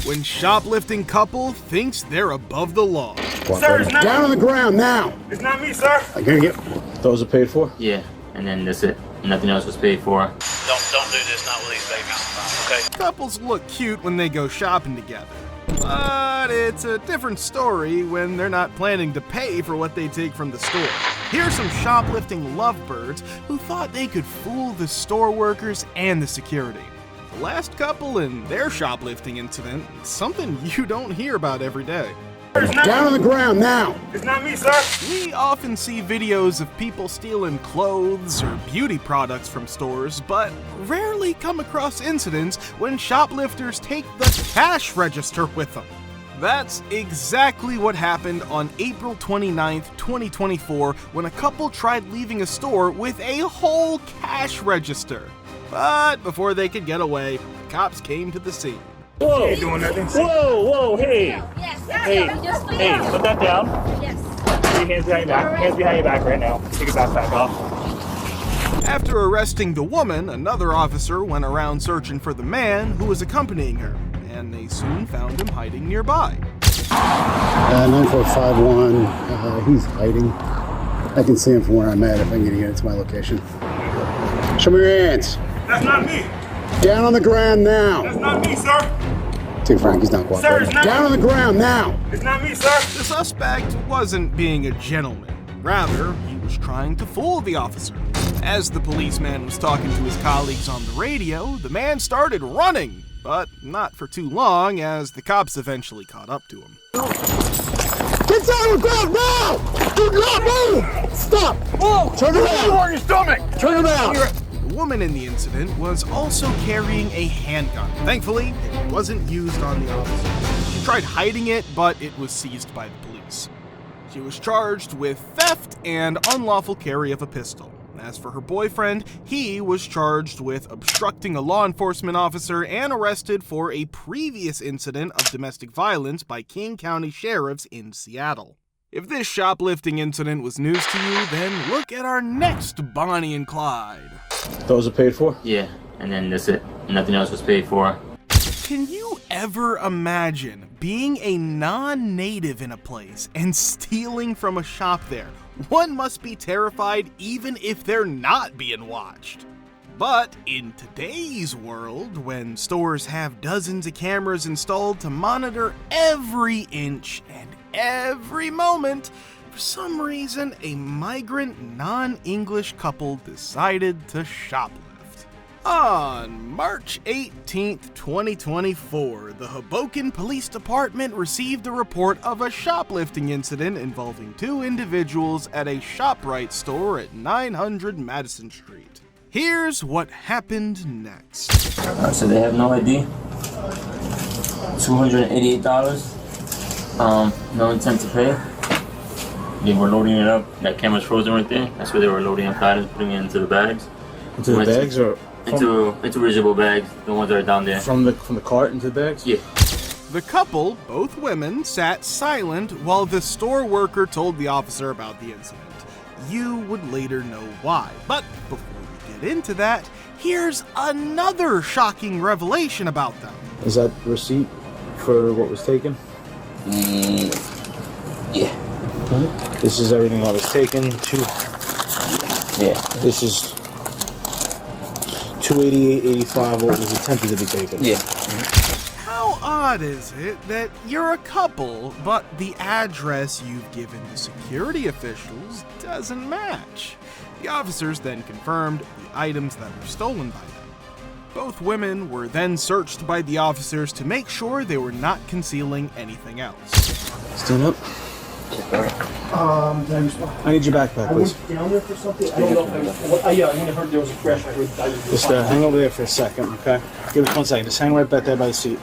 when shoplifting couple thinks they're above the law. Sir, it's not down on the ground now. It's not me, sir. I'm gonna get. Those are paid for? Yeah, and then that's it. Nothing else was paid for. Don't do this, not with these babies, okay? Couples look cute when they go shopping together. But it's a different story when they're not planning to pay for what they take from the store. Here's some shoplifting lovebirds who thought they could fool the store workers and the security. The last couple in their shoplifting incident, something you don't hear about every day. Down on the ground now. It's not me, sir. We often see videos of people stealing clothes or beauty products from stores, but rarely come across incidents when shoplifters take the cash register with them. That's exactly what happened on April 29th, 2024, when a couple tried leaving a store with a whole cash register. But before they could get away, the cops came to the scene. Whoa, ain't doing nothing. Whoa, hey. Yes, Hey, put that down. Yes. Put your hands behind your back. Hands behind your back right now. Take your backpack off. After arresting the woman, another officer went around searching for the man who was accompanying her, and they soon found him hiding nearby. 9451, he's hiding. I can see him from where I'm at if I can get to my location. Show me your hands. That's not me. Down on the ground now. That's not me, sir. See, Frank, he's not cooperating. Sir, it's not Down on the ground now. It's not me, sir. The suspect wasn't being a gentleman. Rather, he was trying to fool the officer. As the policeman was talking to his colleagues on the radio, the man started running, but not for too long, as the cops eventually caught up to him. Get down on the ground now! Do not move! Stop! Whoa! Turn around! On your stomach! Turn around! The woman in the incident was also carrying a handgun. Thankfully, it wasn't used on the officer. She tried hiding it, but it was seized by the police. She was charged with theft and unlawful carry of a pistol. As for her boyfriend, he was charged with obstructing a law enforcement officer and arrested for a previous incident of domestic violence by King County sheriffs in Seattle. If this shoplifting incident was news to you, then look at our next Bonnie and Clyde. Those are paid for? Yeah, and then that's it. Nothing else was paid for. Can you ever imagine being a non-native in a place and stealing from a shop there? One must be terrified even if they're not being watched. But in today's world, when stores have dozens of cameras installed to monitor every inch and every moment, for some reason, a migrant non-English couple decided to shoplift. On March 18th, 2024, the Hoboken Police Department received a report of a shoplifting incident involving two individuals at a ShopRite store at 900 Madison Street. Here's what happened next. So they have no ID. $288. No intent to pay. They were loading it up. That camera's frozen right there. That's where they were loading up items, putting it into the bags. Into the bags or? Into reusable bags, the ones that are down there. From the cart into the bags? Yeah. The couple, both women, sat silent while the store worker told the officer about the incident. You would later know why. But before we get into that, here's another shocking revelation about them. Is that receipt for what was taken? Yeah. This is everything that was taken. Yeah. This is $288.85. What was attempted to be taken? Yeah. How odd is it that you're a couple, but the address you've given the security officials doesn't match? The officers then confirmed the items that were stolen by them. Both women were then searched by the officers to make sure they were not concealing anything else. Stand up. I need your backpack, please. I went down there for something. I don't know if I heard there was a crash. Just hang over there for a second, okay? Give us 1 second. Just hang right back there by the seat.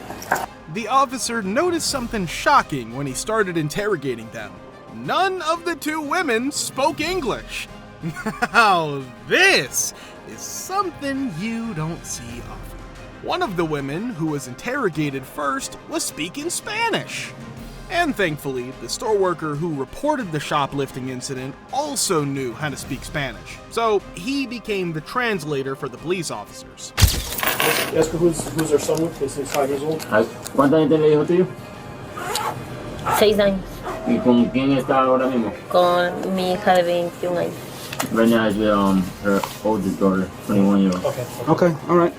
The officer noticed something shocking when he started interrogating them. None of the two women spoke English. Now this is something you don't see often. One of the women who was interrogated first was speaking Spanish. And thankfully, the store worker who reported the shoplifting incident also knew how to speak Spanish, so he became the translator for the police officers. Ask her who's her son with. He's 5 years old. ¿Cuánta gente le dijo tuyo? 6 años, ¿Y con quién está ahora mismo? con mi hija de 21 años. Right now is with her oldest daughter, 21-year-old. Okay. Okay, all right.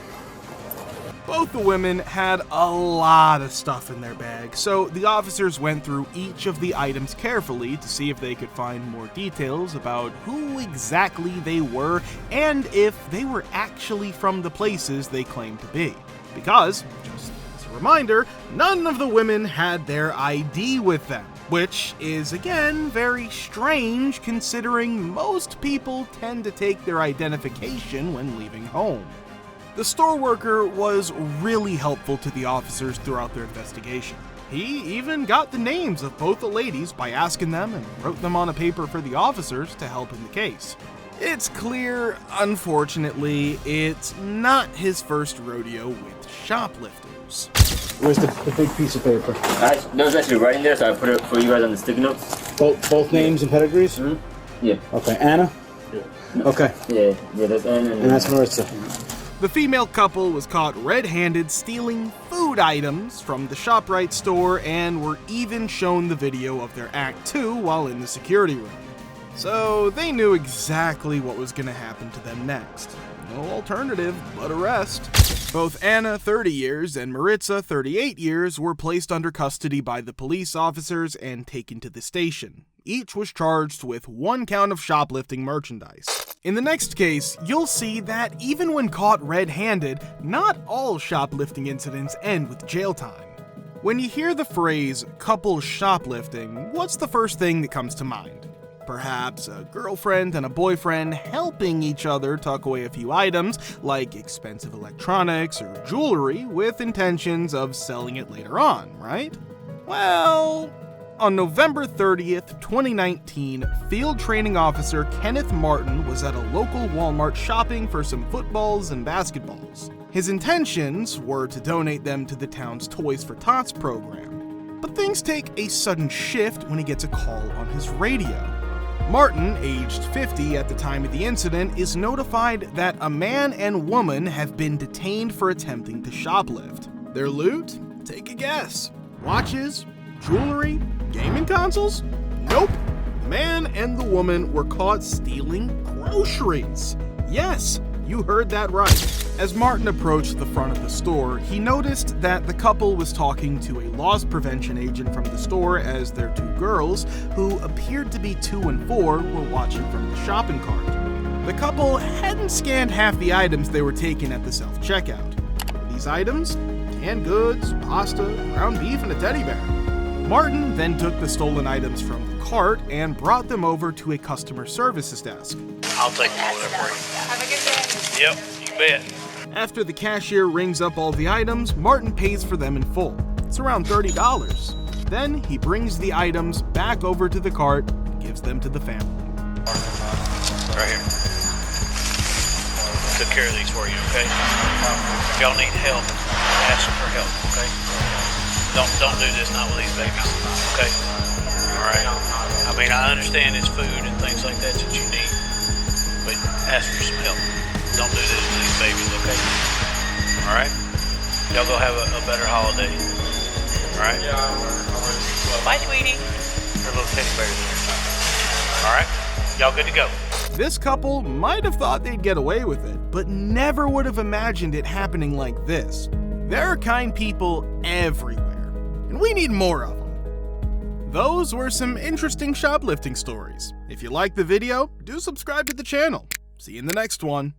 Both the women had a lot of stuff in their bag, so the officers went through each of the items carefully to see if they could find more details about who exactly they were and if they were actually from the places they claimed to be. Because, just as a reminder, none of the women had their ID with them, which is again very strange considering most people tend to take their identification when leaving home. The store worker was really helpful to the officers throughout their investigation. He even got the names of both the ladies by asking them and wrote them on a paper for the officers to help in the case. It's clear, unfortunately, it's not his first rodeo with shoplifters. Where's the big piece of paper? There was actually writing there, so I put it for you guys on the sticky notes. Both names and pedigrees? Mm-hmm. Yeah. Okay, Anna? Yeah. Okay. Yeah, that's Anna. And that's Marissa. The female couple was caught red-handed stealing food items from the ShopRite store and were even shown the video of their act 2 while in the security room. So they knew exactly what was going to happen to them next. No alternative but arrest. Both Anna, 30 years, and Maritza, 38 years, were placed under custody by the police officers and taken to the station. Each was charged with 1 count of shoplifting merchandise. In the next case, you'll see that even when caught red-handed, not all shoplifting incidents end with jail time. When you hear the phrase couple shoplifting, what's the first thing that comes to mind? Perhaps a girlfriend and a boyfriend helping each other tuck away a few items, like expensive electronics or jewelry, with intentions of selling it later on, right? Well, on November 30th, 2019, Field Training Officer Kenneth Martin was at a local Walmart shopping for some footballs and basketballs. His intentions were to donate them to the town's Toys for Tots program. But things take a sudden shift when he gets a call on his radio. Martin, aged 50 at the time of the incident, is notified that a man and woman have been detained for attempting to shoplift. Their loot? Take a guess. Watches? Jewelry? Gaming consoles? Nope. The man and the woman were caught stealing groceries. Yes, you heard that right. As Martin approached the front of the store, he noticed that the couple was talking to a loss prevention agent from the store as their 2 girls, who appeared to be 2 and 4, were watching from the shopping cart. The couple hadn't scanned half the items they were taking at the self-checkout. These items? Canned goods, pasta, ground beef, and a teddy bear. Martin then took the stolen items from the cart and brought them over to a customer services desk. I'll take them over there for you. Have a good day. Yep, you bet. After the cashier rings up all the items, Martin pays for them in full. It's around $30. Then he brings the items back over to the cart and gives them to the family. Right here. Took care of these for you, okay? If y'all need help, ask them for help, okay? Don't do this, not with these babies, okay? All right? I mean, I understand it's food and things like that you need, but ask for some help. Don't do this to these babies, okay? All right? Y'all go have a better holiday. All right? Bye, sweetie. Her little teddy bears in there. All right? Y'all good to go. This couple might have thought they'd get away with it, but never would have imagined it happening like this. There are kind people everywhere, and we need more of them. Those were some interesting shoplifting stories. If you liked the video, do subscribe to the channel. See you in the next one.